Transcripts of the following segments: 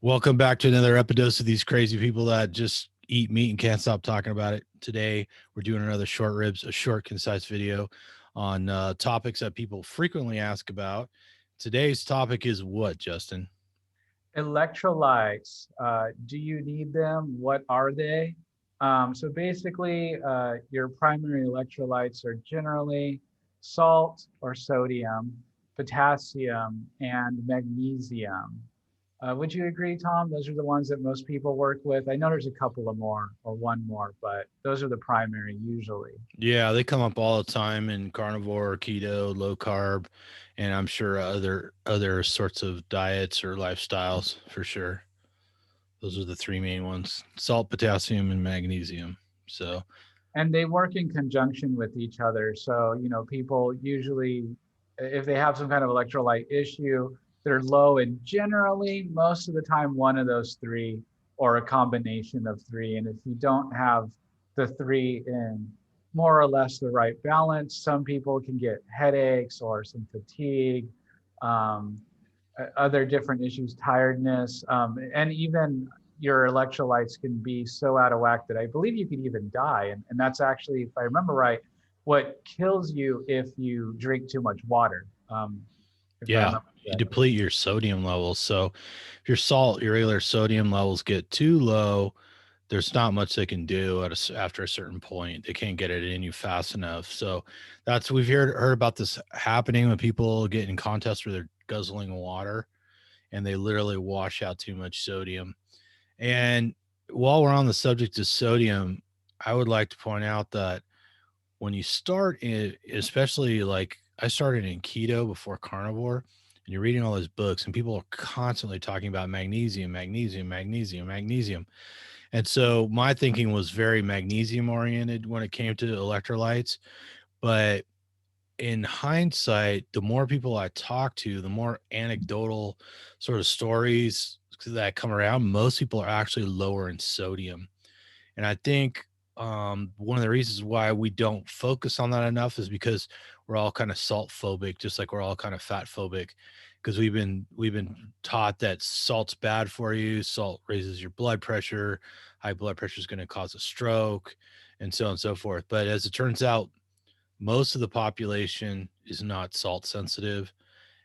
Welcome back to another episode of these crazy people that just eat meat and can't stop talking about it. Today, we're doing another short ribs, a short, concise video on topics that people frequently ask about. Today's topic is what, Justin? Electrolytes. Do you need them? What are they? So basically, your primary electrolytes are generally salt or sodium, potassium, and magnesium. Would you agree, Tom? Those are the ones that most people work with. I know there's a couple of more or one more, but those are the primary usually. Yeah, they come up all the time in carnivore, keto, low carb, and I'm sure other sorts of diets or lifestyles for sure. Those are the three main ones: salt, potassium, and magnesium. So, And they work in conjunction with each other. So, people usually, if they have some kind of electrolyte issue, they're low, and generally, most of the time, one of those three or a combination of three. And if you don't have the three in more or less the right balance, some people can get headaches or some fatigue, um, other different issues, tiredness, and even your electrolytes can be so out of whack that I believe you could even die. And that's actually, if I remember right, what kills you if you drink too much water. If I yeah, remember you correctly. deplete your sodium levels. So if your regular sodium levels get too low, there's not much they can do after a certain point. They can't get it in you fast enough. So we've heard about this happening when people get in contests where they're guzzling water and they literally wash out too much sodium. And while we're on the subject of sodium, I would like to point out that when you start in, especially like I started in keto before carnivore, and you're reading all those books, and people are constantly talking about magnesium, magnesium, magnesium, magnesium. And so my thinking was very magnesium oriented when it came to electrolytes. But in hindsight, the more people I talk to, the more anecdotal sort of stories that come around, most people are actually lower in sodium. And I think one of the reasons why we don't focus on that enough is because we're all kind of salt phobic, just like we're all kind of fat phobic, because we've been taught that salt's bad for you. Salt raises your blood pressure. High blood pressure is going to cause a stroke, and so on and so forth. But as it turns out, most of the population is not salt sensitive.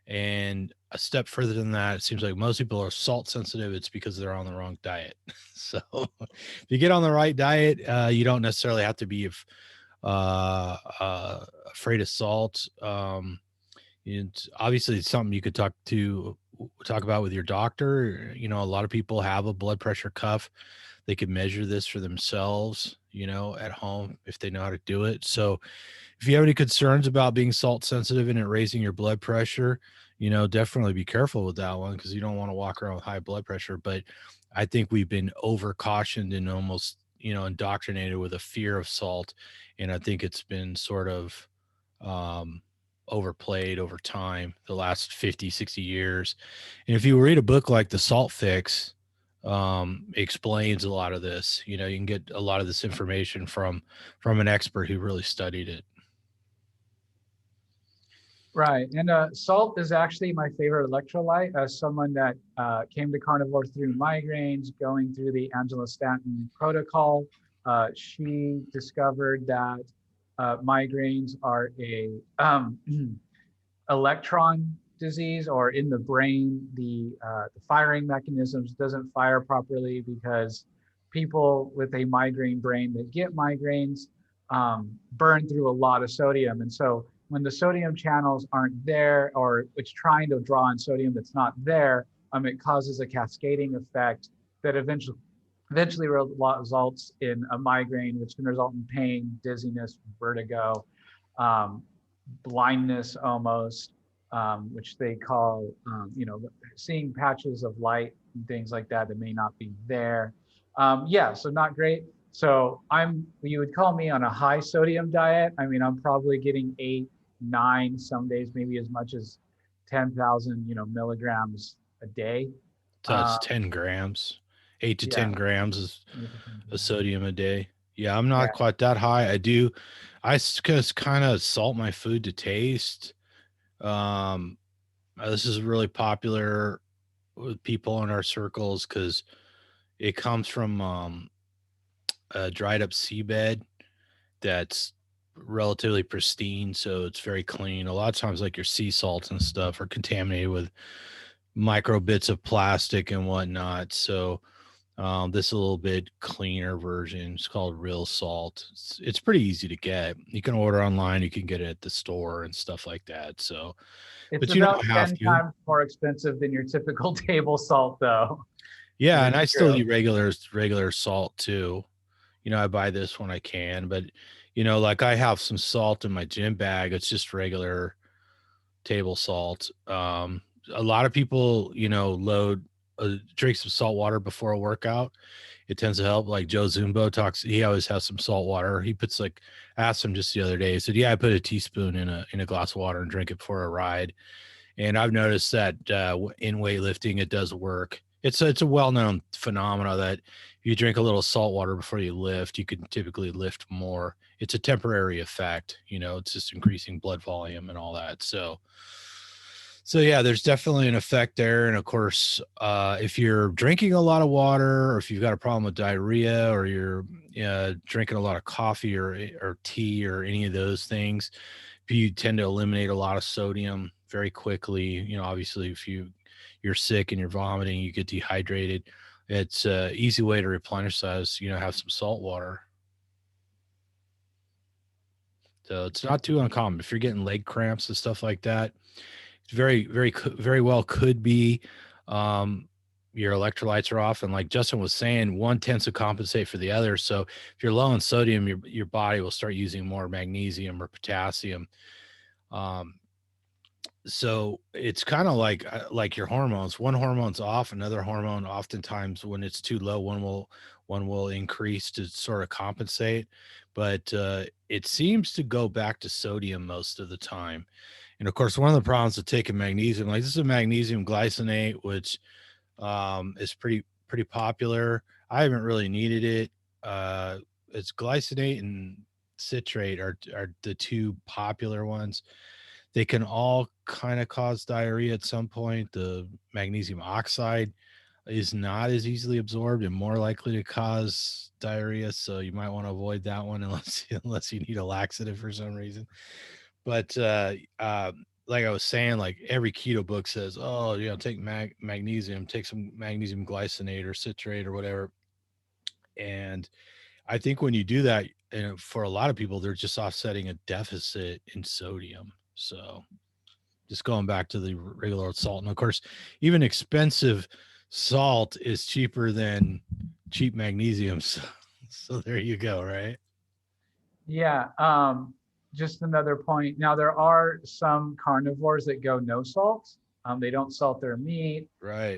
And a step further than that, it seems like most people are salt sensitive. It's because they're on the wrong diet. So if you get on the right diet, you don't necessarily have to be afraid of salt. Obviously, it's something you could talk about with your doctor. You know, a lot of people have a blood pressure cuff. They could measure this for themselves, at home if they know how to do it. So if you have any concerns about being salt sensitive and it raising your blood pressure, definitely be careful with that one because you don't want to walk around with high blood pressure. But I think we've been over cautioned and almost, indoctrinated with a fear of salt. And I think it's been sort of um, overplayed over time, the last 50, 60 years. And if you read a book like The Salt Fix, explains a lot of this. You can get a lot of this information from an expert who really studied it. Right. And salt is actually my favorite electrolyte. As someone that came to carnivore through migraines, going through the Angela Stanton protocol, she discovered that migraines are a electron disease, or in the brain, the firing mechanisms doesn't fire properly because people with a migraine brain that get migraines burn through a lot of sodium. And so when the sodium channels aren't there, or it's trying to draw on sodium that's not there, it causes a cascading effect that eventually results in a migraine, which can result in pain, dizziness, vertigo, um, blindness almost, which they call, seeing patches of light and things like that that may not be there. Yeah, so not great. So you would call me on a high sodium diet. I mean, I'm probably getting 8, 9, some days maybe as much as 10,000, milligrams a day. So it's Uh, 10 grams, 8 to yeah, 10 grams is 8 to 10 of grams. sodium a day. Yeah, I'm not Yeah. quite that high. I just kind of salt my food to taste. Um, this is really popular with people in our circles because it comes from a dried up seabed that's relatively pristine, so it's very clean. A lot of times, like your sea salts and stuff are contaminated with micro bits of plastic and whatnot. So this is a little bit cleaner version. It's called real salt. It's pretty easy to get. You can order online. You can get it at the store and stuff like that. So, It's but you about don't have 10 to. times more expensive than your typical table salt, though. It Yeah, and is I still true. eat regular salt too. I buy this when I can, but like I have some salt in my gym bag. It's just regular table salt. A lot of people, load drink some salt water before a workout. It tends to help. Like Joe Zumbo talks, he always has some salt water. He puts like, asked him just the other day. He said, "Yeah, I put a teaspoon in a glass of water and drink it before a ride." And I've noticed that in weightlifting, it does work. It's a well known phenomena that if you drink a little salt water before you lift, you can typically lift more. It's a temporary effect. It's just increasing blood volume and all that. So yeah, there's definitely an effect there. And of course, if you're drinking a lot of water, or if you've got a problem with diarrhea, or you're drinking a lot of coffee or tea or any of those things, you tend to eliminate a lot of sodium very quickly. Obviously, if you're sick and you're vomiting, you get dehydrated. It's a easy way to replenish that is, have some salt water. So it's not too uncommon if you're getting leg cramps and stuff like that. It's very well could be um, your electrolytes are off, and like Justin was saying, one tends to compensate for the other. So if you're low in sodium, your body will start using more magnesium or potassium. Um, so it's kind of like your hormones. One hormone's off, another hormone oftentimes when it's too low, one will increase to sort of compensate. But it seems to go back to sodium most of the time. And of course, one of the problems with taking magnesium, like this is a magnesium glycinate, which is pretty popular. I haven't really needed it. It's glycinate and citrate are the two popular ones. They can all kind of cause diarrhea at some point. The magnesium oxide is not as easily absorbed and more likely to cause diarrhea, so you might want to avoid that one unless you need a laxative for some reason. But like I was saying, like every keto book says, oh, take magnesium, take some magnesium glycinate or citrate or whatever. And I think when you do that, for a lot of people, they're just offsetting a deficit in sodium. So just going back to the regular old salt. And of course, even expensive salt is cheaper than cheap magnesium. So there you go, right? Yeah. Just another point. Now, there are some carnivores that go no salt. They don't salt their meat, Right.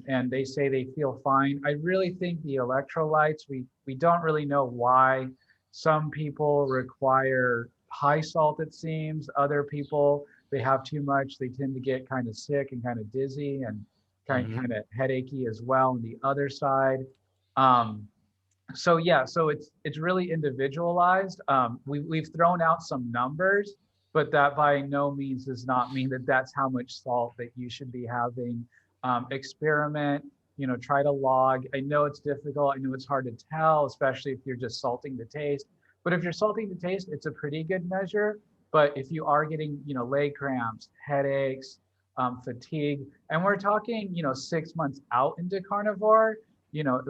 and they say they feel fine. I really think the electrolytes, we don't really know why. Some people require high salt, it seems. Other people, they have too much. They tend to get kind of sick and kind of dizzy and Hmm. kind of headachy as well on the other side. Um, so yeah, so it's really individualized. We've thrown out some numbers, but that by no means does not mean that that's how much salt that you should be having. Experiment, try to log. I know it's difficult. I know it's hard to tell, especially if you're just salting the taste. But if you're salting the taste, it's a pretty good measure. But if you are getting, leg cramps, headaches, fatigue, and we're talking, 6 months out into carnivore,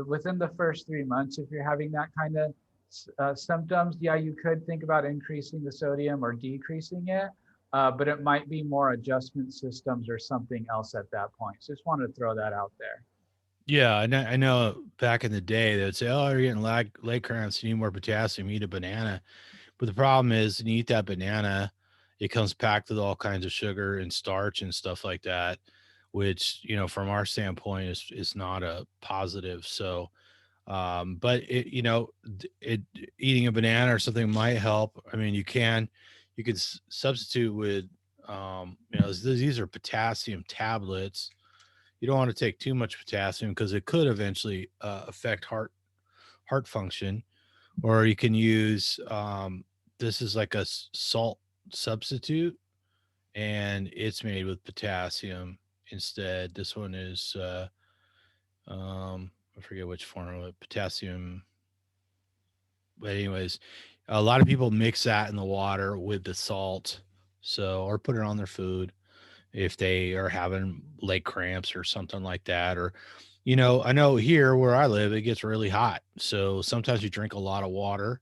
within the first 3 months, if you're having that kind of symptoms, yeah, you could think about increasing the sodium or decreasing it, but it might be more adjustment systems or something else at that point. So just wanted to throw that out there. Yeah, I know back in the day they would say, "Oh, you're getting leg cramps. You need more potassium. Eat a banana." But the problem is, when you eat that banana, it comes packed with all kinds of sugar and starch and stuff like that, which from our standpoint is not a positive. So, but it eating a banana or something might help. I mean, you could substitute with these are potassium tablets. You don't want to take too much potassium because it could eventually affect heart function. Or you can use this is like a salt substitute, and it's made with potassium. instead. This one is I forget which formula, potassium. But anyways, a lot of people mix that in the water with the salt, so or put it on their food if they are having leg cramps or something like that. Or, I know here where I live, it gets really hot, so sometimes you drink a lot of water,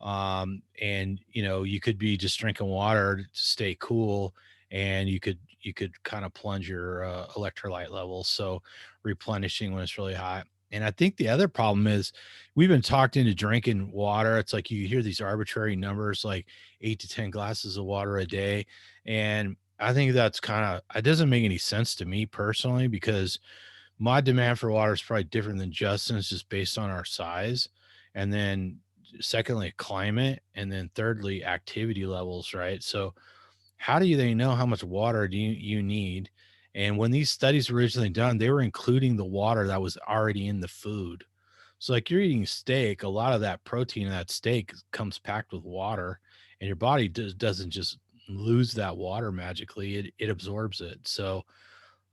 and you could be just drinking water to stay cool, and you could kind of plunge your electrolyte levels, so replenishing when it's really hot. And I think the other problem is we've been talked into drinking water. It's like you hear these arbitrary numbers like 8 to 10 glasses of water a day, and I think that's kind of, it doesn't make any sense to me personally, because my demand for water is probably different than Justin's, just based on our size. And then secondly, climate. And then thirdly, activity levels, right? So how do they know how much water do you need? And when these studies were originally done, they were including the water that was already in the food. So like you're eating steak, a lot of that protein in that steak comes packed with water, and your body doesn't just lose that water magically. It absorbs it. So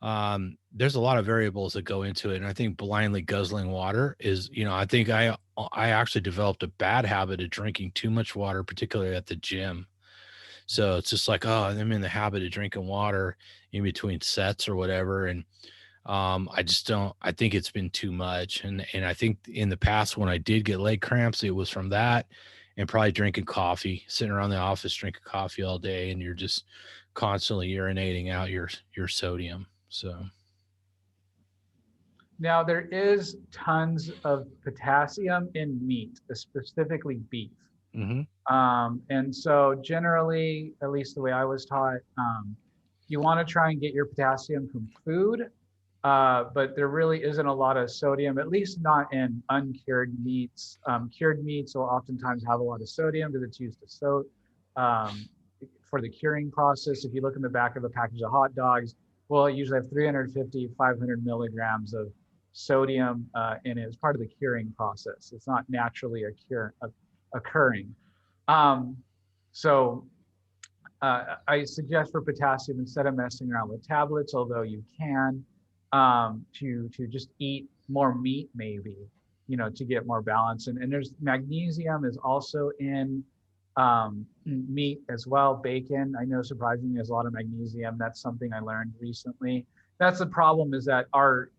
there's a lot of variables that go into it. And I think blindly guzzling water is, I think I actually developed a bad habit of drinking too much water, particularly at the gym. So it's just like, oh, I'm in the habit of drinking water in between sets or whatever. And I just don't, I think it's been too much. And I think in the past when I did get leg cramps, it was from that, and probably drinking coffee, sitting around the office drinking coffee all day, and you're just constantly urinating out your sodium. So Now, there is tons of potassium in meat, specifically beef. mhm. And so, generally, at least the way I was taught, you want to try and get your potassium from food, but there really isn't a lot of sodium, at least not in uncured meats. Cured meats will oftentimes have a lot of sodium because it's used to um, for the curing process. If you look in the back of a package of hot dogs, well, it usually have 350, 500 milligrams of sodium in it as part of the curing process. It's not naturally occurring. Um, so I suggest for potassium, instead of messing around with tablets, although you can, to just eat more meat, maybe, to get more balance. And there's magnesium is also in meat as well. Bacon, I know, surprisingly, has a lot of magnesium. That's something I learned recently. That's the problem, is that our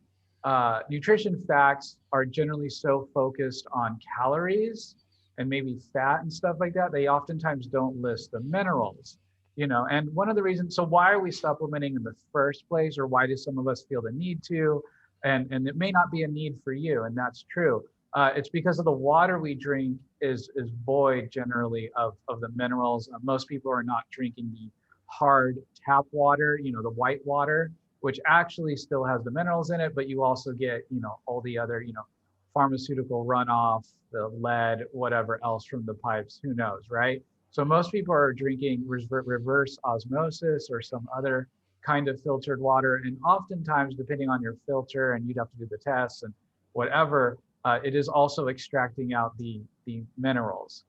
nutrition facts are generally so focused on calories and maybe fat and stuff like that. They oftentimes don't list the minerals, and one of the reasons, so why are we supplementing in the first place, or why do some of us feel the need to? And it may not be a need for you, and that's true. It's because of the water we drink is void generally of the minerals. Most people are not drinking the hard tap water, the white water, which actually still has the minerals in it, but you also get, all the other, pharmaceutical runoff, the lead, whatever else from the pipes, who knows, right? So most people are drinking reverse osmosis or some other kind of filtered water. And oftentimes, depending on your filter, and you'd have to do the tests and whatever, it is also extracting out the minerals.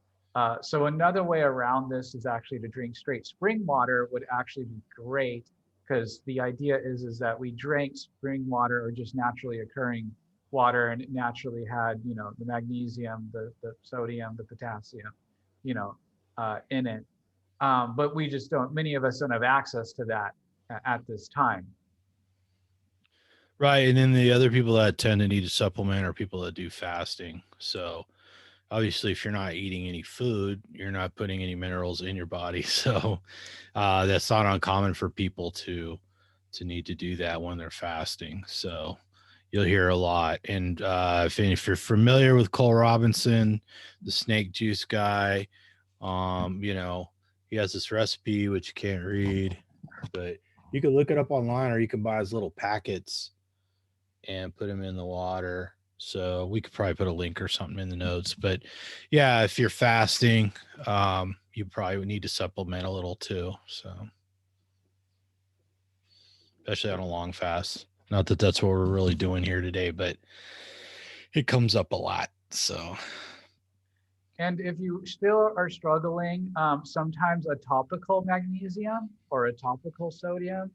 So another way around this is actually to drink straight spring water would actually be great, because the idea is that we drank spring water, or just naturally occurring water, and it naturally had, the magnesium, the sodium, the potassium, you know, in it. But we just don't, many of us don't have access to that at this time. Right. And then the other people that tend to need a supplement are people that do fasting. So obviously, if you're not eating any food, you're not putting any minerals in your body. So that's not uncommon for people to need to do that when they're fasting. So you'll hear a lot. And if you're familiar with Cole Robinson, the snake juice guy, he has this recipe which you can't read, but you can look it up online, or you can buy his little packets and put them in the water. So we could probably put a link or something in the notes. But yeah, if you're fasting, you probably would need to supplement a little too. So especially on a long fast. Not that that's what we're really doing here today, but it comes up a lot. So And if you still are struggling, sometimes a topical magnesium or a topical sodium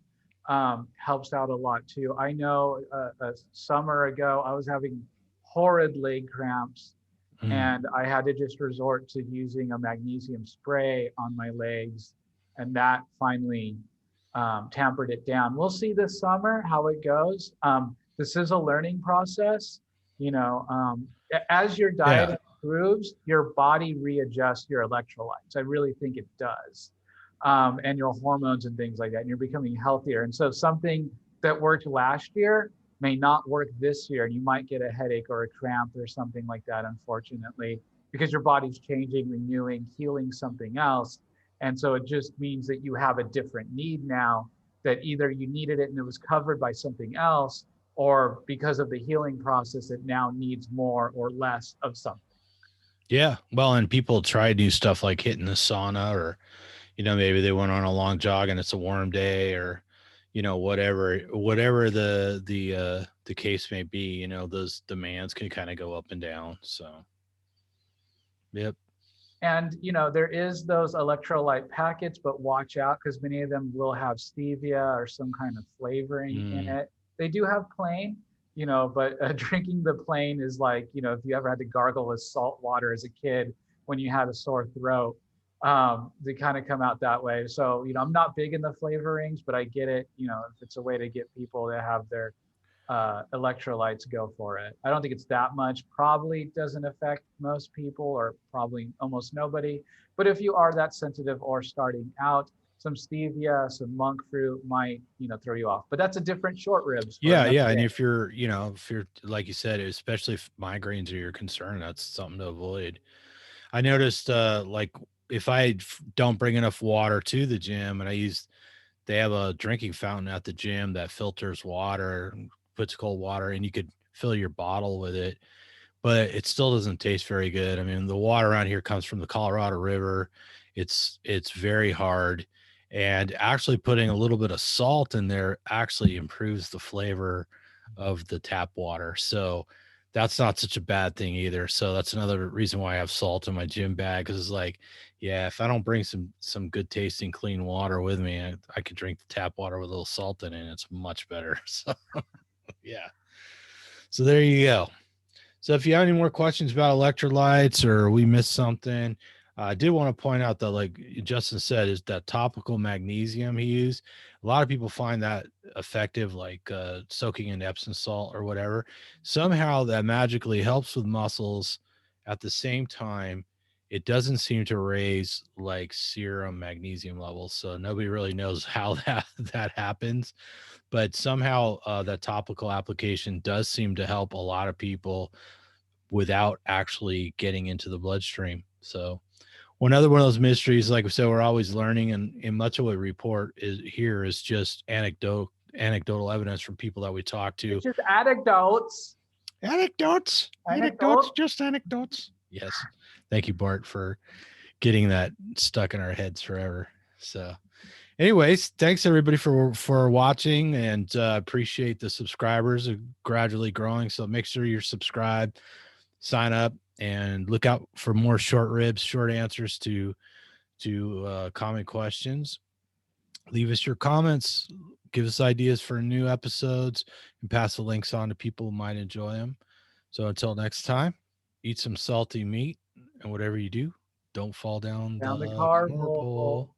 helps out a lot too. I know a summer ago I was having horrid leg cramps, Mm. and I had to just resort to using a magnesium spray on my legs, and that finally tampered it down. We'll see this summer how it goes. This is a learning process. As your diet Yeah. improves, your body readjusts your electrolytes. I really think it does, and your hormones and things like that, and you're becoming healthier. And so something that worked last year may not work this year, and you might get a headache or a cramp or something like that, unfortunately, because your body's changing, renewing, healing something else. And so it just means that you have a different need now, that either you needed it and it was covered by something else, or because of the healing process, it now needs more or less of something. Yeah. Well, and people try to do stuff like hitting the sauna, or, maybe they went on a long jog and it's a warm day, or, whatever the case may be, those demands can kind of go up and down. So, yep. And there is those electrolyte packets, but watch out because many of them will have stevia or some kind of flavoring in Mm. it. They do have plain, but drinking the plain is like, if you ever had to gargle with salt water as a kid when you had a sore throat, they kind of come out that way. So, I'm not big in the flavorings, but I get it. If it's a way to get people to have their electrolytes, go for it. I don't think it's that much. Probably doesn't affect most people, or probably almost nobody. But if you are that sensitive or starting out, some stevia, some monk fruit might, throw you off. But that's a different short ribs for Yeah, another yeah, and day. if you're like you said, especially if migraines are your concern, that's something to avoid. I noticed, like, if don't bring enough water to the gym, and they have a drinking fountain at the gym that filters water and puts cold water, and you could fill your bottle with it, but it still doesn't taste very good. I mean, the water around here comes from the Colorado River. It's very hard, and actually putting a little bit of salt in there actually improves the flavor of the tap water. So that's not such a bad thing either. So that's another reason why I have salt in my gym bag, because it's like, yeah, if I don't bring some good tasting clean water with me, I could drink the tap water with a little salt in it, and it's much better. So yeah. So there you go. So if you have any more questions about electrolytes, or we missed something, I did want to point out that, like Justin said, is that topical magnesium he used. A lot of people find that effective, like soaking in Epsom salt or whatever. Somehow that magically helps with muscles. At the same time, it doesn't seem to raise like serum magnesium levels. So nobody really knows how that happens, but somehow that topical application does seem to help a lot of people without actually getting into the bloodstream. So one of those mysteries, like I said, we're always learning, and much of what we report is just anecdotal evidence from people that we talk to. It's just anecdotes. Anecdotes, Anecdote. just anecdotes. Yes. Thank you, Bart, for getting that stuck in our heads forever. So anyways, thanks everybody for watching, and appreciate the subscribers are gradually growing. So make sure you're subscribed, sign up, and look out for more short ribs, short answers to common questions. Leave us your comments, give us ideas for new episodes, and pass the links on to people who might enjoy them. So until next time, eat some salty meat, and whatever you do, don't fall down Down the the carnivore carbo. pole.